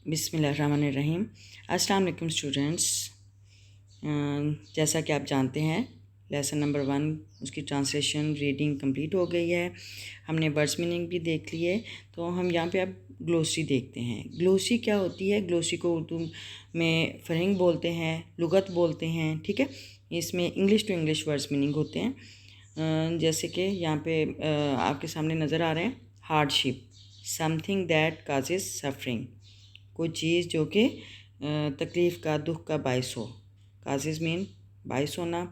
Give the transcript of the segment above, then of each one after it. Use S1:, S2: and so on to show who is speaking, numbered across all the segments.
S1: बिस्मिल्लाहिर्रहमानिर्रहीम। अस्सलाम वालेकुम स्टूडेंट्स। जैसा कि आप जानते हैं लेसन नंबर 1 उसकी ट्रांसलेशन रीडिंग कंप्लीट हो गई है। हमने वर्ड्स मीनिंग भी देख लिए। तो हम यहाँ पे अब ग्लोसरी देखते हैं। ग्लोसरी क्या होती है? ग्लोसरी को उर्दू में फ़रंग बोलते हैं, लुगत बोलते हैं। ठीक है, इसमें English to English words meaning होते हैं। जैसे कि यहाँ पे आपके सामने नज़र आ रहे हैं hardship, something that causes suffering, कोई चीज़ जो कि तकलीफ़ का, दुख का बायस हो। काजेज़ मीन बायस होना,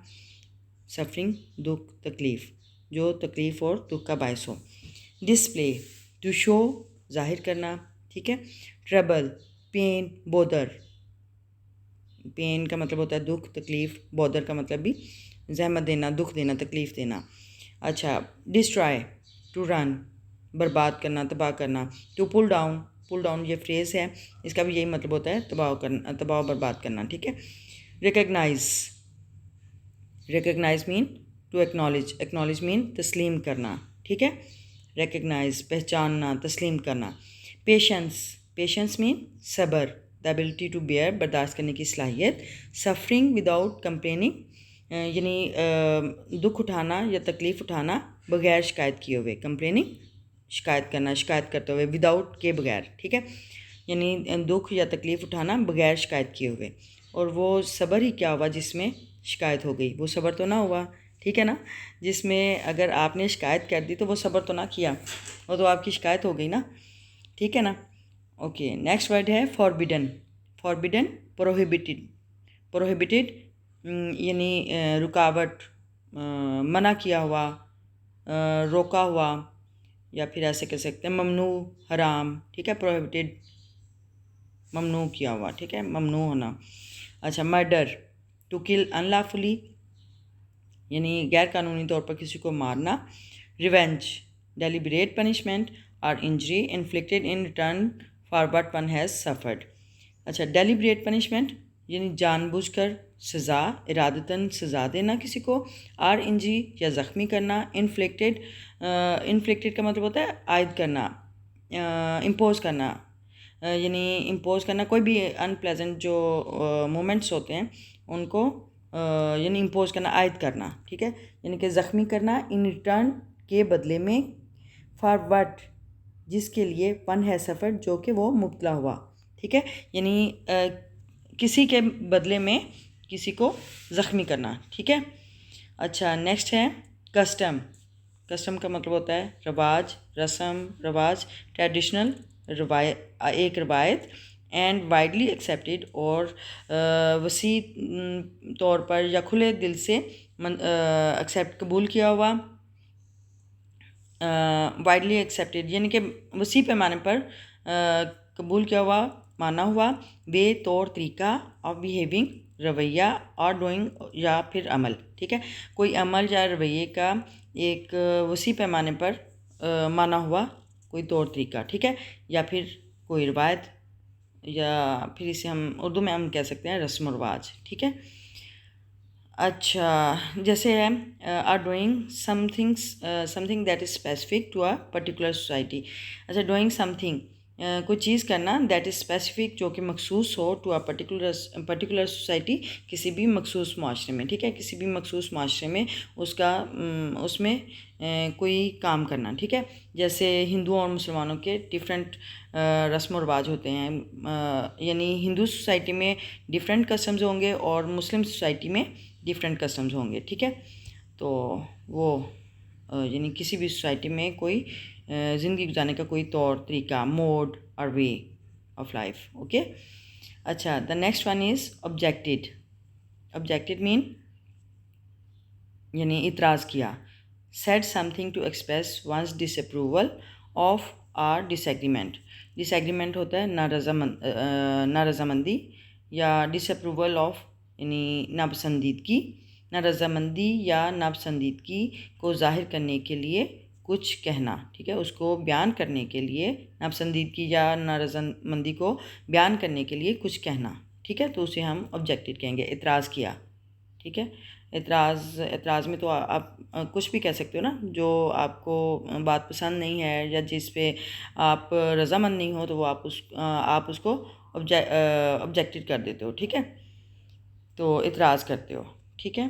S1: सफरिंग दुख, तकलीफ़, जो तकलीफ़ और दुख का बायस हो। डिस्प्ले टू शो, ज़ाहिर करना। ठीक है। ट्रबल, पेन, बोदर, पेन का मतलब होता है दुख, तकलीफ़, बोदर का मतलब भी जहमत देना, दुख देना, तकलीफ़ देना। अच्छा, डिस्ट्रॉय टू रन, बर्बाद करना, तबाह करना। To pull down, pull down ये फ्रेज़ है, इसका भी यही मतलब होता है तबाह करना, तबाह बर्बाद करना। ठीक है। Recognise, recognise mean to acknowledge, acknowledge mean तस्लीम करना। ठीक है। रिकग्नाइज पहचानना, तस्लीम करना। पेशेंस, पेशेंस मीन सब्र, द एबिलिटी टू बेयर, बर्दाश्त करने की सलाहियत। सफरिंग विदाउट कंप्लेनिंग, यानी दुख उठाना या तकलीफ़ उठाना बगैर शिकायत किए हुए। कंप्लेनिंग शिकायत करना, शिकायत करते हुए, विदाउट के बगैर। ठीक है, यानी दुख या तकलीफ़ उठाना बगैर शिकायत किए हुए। और वो सब्र ही क्या हुआ जिसमें शिकायत हो गई? वो सब्र तो ना हुआ। ठीक है ना, जिसमें अगर आपने शिकायत कर दी तो वो सब्र तो ना किया, वो तो आपकी शिकायत हो गई ना। ठीक है ना। ओके, नेक्स्ट वर्ड है फॉरबिडन। फॉरबिडन, प्रोहिबिटेड, प्रोहिबिटेड यानी रुकावट, मना किया हुआ, रोका हुआ, या फिर ऐसे कह सकते हैं ममनू, हराम। ठीक है, प्रोहिबिटेड, ममनू किया हुआ। ठीक है, ममनू होना। अच्छा, मर्डर टू किल अनलॉफुली, यानी गैर कानूनी तौर पर किसी को मारना। रिवेंज, डेलिबरेट पनिशमेंट और injury inflicted in return for what one has suffered. अच्छा, डेलिबरेट पनिशमेंट यानी जानबूझकर सज़ा, इरादतन सज़ा देना किसी को। और इंजरी या ज़ख्मी करना। इन्फ्लिक्टेड, इन्फ्लिक्टेड का मतलब होता है आयद करना, इम्पोज करना, यानी इम्पोज करना कोई भी अनप्लेजेंट जो मोमेंट्स होते हैं उनको यानी इम्पोज करना, आयद करना। ठीक है, यानी कि ज़ख्मी करना इन रिटर्न के बदले में, फॉर व्हाट जिसके लिए, वन है सफ़र जो कि वो मुब्तला हुआ। ठीक है, यानी किसी के बदले में किसी को ज़ख्मी करना। ठीक है। अच्छा, नेक्स्ट है कस्टम। कस्टम का मतलब होता है रवाज, रस्म, रवाज, ट्रेडिशनल, एक रवायत। एंड वाइडली एक्सेप्टेड, और वसी तौर पर या खुले दिल से एक्सेप्ट, कबूल किया हुआ। वाइडली एक्सेप्टेड यानी कि वसी पैमाने पर कबूल किया हुआ, माना हुआ। वे, तौर तरीका, ऑफ बिहेविंग, रवैया, और डूइंग या फिर अमल। ठीक है, कोई अमल या रवैये का एक वसी पैमाने पर माना हुआ कोई तौर तरीका। ठीक है, या फिर कोई रवायत, या फिर इसे हम उर्दू में हम कह सकते हैं रस्म व रिवाज। ठीक है। अच्छा, जैसे है are doing somethings, something that is specific to a particular society. अच्छा, डूइंग समथिंग कोई चीज़ करना, दैट इज़ स्पेसिफिक जो कि मखसूस हो, टू अ पर्टिकुलर सोसाइटी, किसी भी मखसूस माशरे में। ठीक है, किसी भी मखसूस माशरे में उसका उसमें कोई काम करना। ठीक है, जैसे हिंदुओं और मुसलमानों के डिफरेंट रस्म व रिवाज होते हैं, यानी हिंदू सोसाइटी में डिफरेंट कस्टम्स होंगे और मुस्लिम सोसाइटी में डिफरेंट कस्टम्स होंगे। ठीक है, तो वो यानी किसी भी सोसाइटी में कोई ज़िंदगी गुजारने का कोई तौर तरीका, मोड और वे ऑफ लाइफ। ओके। अच्छा, the next one is objected. Objected mean यानी इतराज़ किया। Said something to express one's disapproval of or disagreement. Disagreement होता है नारज़ामंदी, या डिसअप्रूवल ऑफ यानी नापसंदीदगी। नारज़ामंदी या नापसंदीदगी को ज़ाहिर करने के लिए कुछ कहना। ठीक है, उसको बयान करने के लिए, नापसंदीदगी या नारज़ामंदी को बयान करने के लिए कुछ कहना। ठीक है, तो उसे हम ऑब्जेक्टेड कहेंगे, इतराज़ किया। ठीक है, एतराज़ में तो आप कुछ भी कह सकते हो ना, जो आपको बात पसंद नहीं है या जिस पे आप रज़ामंद नहीं हो, तो वो आप उसको ऑब्जेक्टेड कर देते हो, ठीक है, तो एतराज़ करते हो, ठीक है।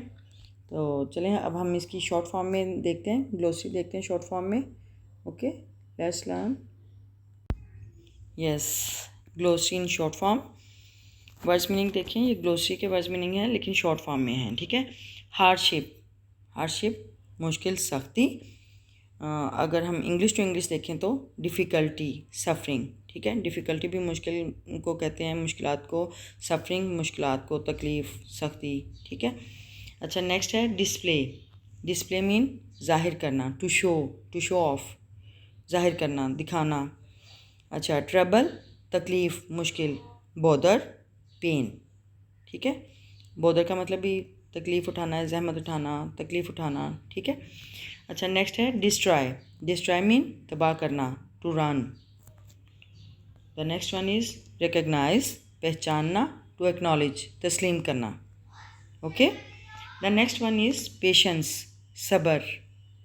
S1: तो चलें अब हम इसकी शॉर्ट फॉर्म में देखते हैं, ग्लोसरी देखते हैं शॉर्ट फॉर्म में। Okay, let's learn. Yes, glossary in short form. Words meaning देखें, ये ग्लोसरी के वर्ड्स मीनिंग है लेकिन शॉर्ट फॉर्म में है, ठीक है। हार्डशिप मुश्किल, सख्ती। अगर हम इंग्लिश टू इंग्लिश देखें तो डिफ़िकल्टी, सफरिंग, ठीक है। डिफ़िकल्टी भी मुश्किल को कहते हैं, मुश्किलात को। सफरिंग मुश्किलात को, तकलीफ़, सख्ती, ठीक है। अच्छा, नेक्स्ट है डिस्प्ले मीन ज़ाहिर करना, टू शो ऑफ, ज़ाहिर करना, दिखाना। अच्छा, ट्रबल तकलीफ़, मुश्किल। बॉदर पेन, ठीक है। बॉदर का मतलब भी तकलीफ़ उठाना है, ज़हमत उठाना, तकलीफ़ उठाना, ठीक है। अच्छा, नेक्स्ट है डिस्ट्रॉय मीन तबाह करना, to run. The next one is recognise, पहचानना, टू एक्नॉलेज, तस्लीम करना, okay. The next one is patience, सब्र,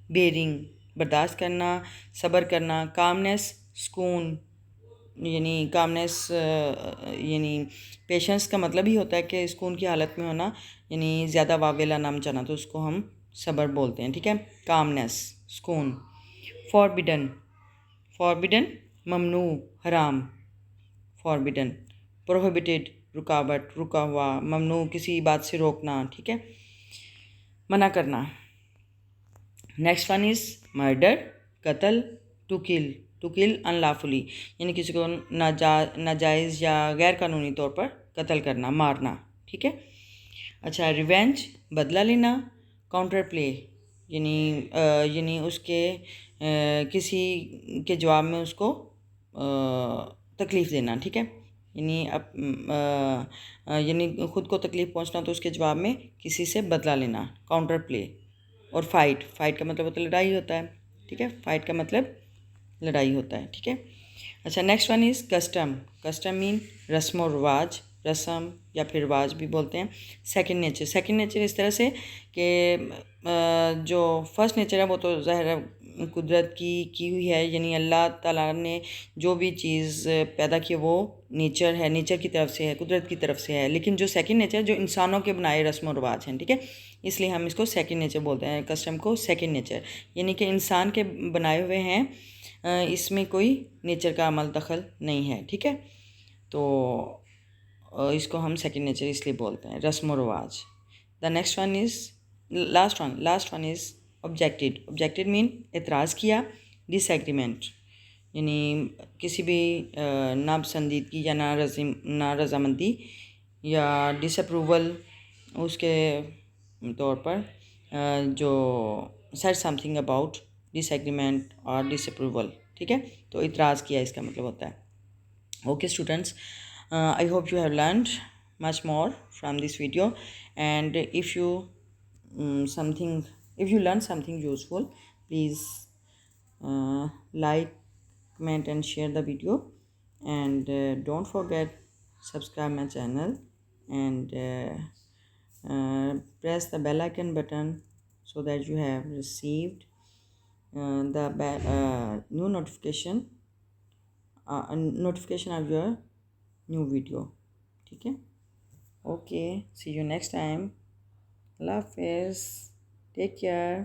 S1: बेरिंग, बर्दाश्त करना, सब्र करना। कामनेस, सुकून, यानी कामनेस यानी पेशेंस का मतलब ही होता है कि सुकून की हालत में होना, यानी ज़्यादा वावेला ना मचाना, तो उसको हम सब्र बोलते हैं, ठीक है। कामनेस, सुकून। फॉरबिडन ममनू, हराम, फॉरबिडन। प्रोहिबिटेड रुकावट, रुका हुआ। ममनू किसी बात से रोकना, ठीक है, मना करना। नेक्स्ट वन इज़ मर्डर, कत्ल, टू किल अनलॉफुली, यानी किसी को नाजायज़ या गैर कानूनी तौर पर कत्ल करना, मारना, ठीक है। अच्छा, रिवेंज बदला लेना। काउंटर प्ले, यानी उसके किसी के जवाब में उसको तकलीफ़ देना, ठीक है। यानी ख़ुद को तकलीफ़ पहुंचना, तो उसके जवाब में किसी से बदला लेना, काउंटर प्ले। और फाइट का मतलब होता है लड़ाई होता है, ठीक है। फाइट का मतलब लड़ाई होता है, ठीक है। अच्छा, next one is custom mean रस्म और रिवाज, रस्म या फिर रिवाज भी बोलते हैं। सेकंड नेचर इस तरह से कि जो फर्स्ट नेचर है वो तो ज़ाहिर है कुदरत की हुई है, यानी अल्लाह ताला ने जो भी चीज़ पैदा की वो नेचर की तरफ से है, कुदरत की तरफ से है। लेकिन जो सेकंड नेचर जो इंसानों के बनाए रस्म व रिवाज हैं, ठीक है, इसलिए हम इसको सेकंड नेचर बोलते हैं, कस्टम को सेकंड नेचर, यानी कि इंसान के बनाए हुए हैं, इसमें कोई नेचर का अमल दखल नहीं है, ठीक है। तो इसको हम सेकंड नेचर इसलिए बोलते हैं, रस्म व रिवाज। The next one is last one is objected mean एतराज़ किया। डिसएग्रीमेंट, यानी किसी भी नापसंदीदगी या नारज़ामंदी या डिसअप्रूवल, उसके तौर पर जो सेड समथिंग अबाउट डिसएग्रीमेंट और डिसअप्रूवल, ठीक है, तो इतराज़ किया इसका मतलब होता है। Okay students, I hope you have learned much more from this video, and if you learn something useful, please like, comment and share the video, and don't forget subscribe my channel, and press the bell icon button so that you have received the new notification of your new video, ठीक है। Okay, see you next time. Allah Hafiz. Take care.